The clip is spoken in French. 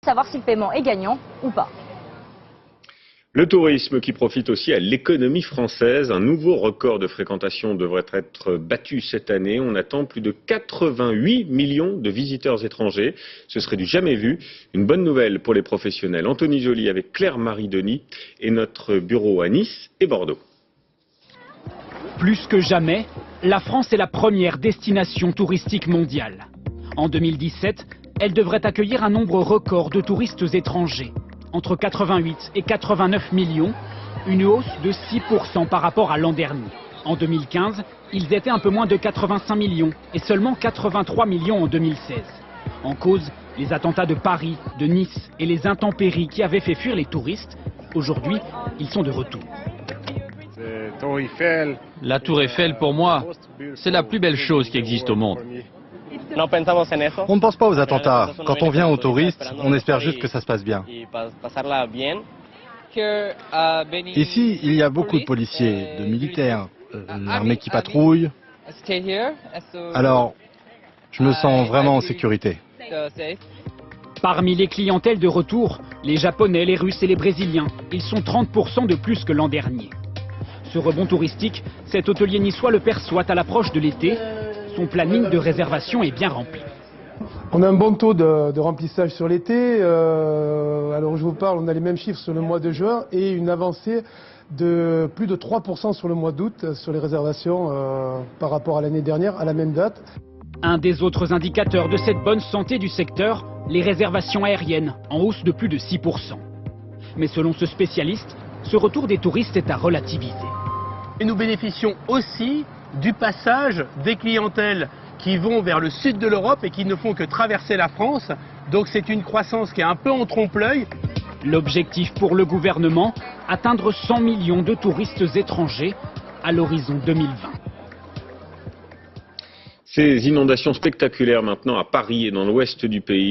savoir si le paiement est gagnant ou pas. Le tourisme qui profite aussi à l'économie française. Un nouveau record de fréquentation devrait être battu cette année. On attend plus de 88 millions de visiteurs étrangers. Ce serait du jamais vu. Une bonne nouvelle pour les professionnels. Anthony Joly avec Claire-Marie Denis et notre bureau à Nice et Bordeaux. Plus que jamais, la France est la première destination touristique mondiale. En 2017, elle devrait accueillir un nombre record de touristes étrangers. Entre 88 et 89 millions, une hausse de 6% par rapport à l'an dernier. En 2015, ils étaient un peu moins de 85 millions et seulement 83 millions en 2016. En cause, les attentats de Paris, de Nice et les intempéries qui avaient fait fuir les touristes. Aujourd'hui, ils sont de retour. La tour Eiffel, pour moi, c'est la plus belle chose qui existe au monde. On ne pense pas aux attentats. Quand on vient aux touristes, on espère juste que ça se passe bien. Ici, il y a beaucoup de policiers, de militaires, l'armée qui patrouille. Alors, je me sens vraiment en sécurité. Parmi les clientèles de retour, les Japonais, les Russes et les Brésiliens, ils sont 30% de plus que l'an dernier. Ce rebond touristique, cet hôtelier niçois le perçoit à l'approche de l'été. Son planning de réservation est bien rempli. On a un bon taux de remplissage sur l'été. Alors je vous parle, on a les mêmes chiffres sur le mois de juin et une avancée de plus de 3% sur le mois d'août sur les réservations par rapport à l'année dernière à la même date. Un des autres indicateurs de cette bonne santé du secteur, les réservations aériennes, en hausse de plus de 6%. Mais selon ce spécialiste, ce retour des touristes est à relativiser. Et nous bénéficions aussi du passage des clientèles qui vont vers le sud de l'Europe et qui ne font que traverser la France. Donc c'est une croissance qui est un peu en trompe-l'œil. L'objectif pour le gouvernement, atteindre 100 millions de touristes étrangers à l'horizon 2020. Ces inondations spectaculaires maintenant à Paris et dans l'ouest du pays.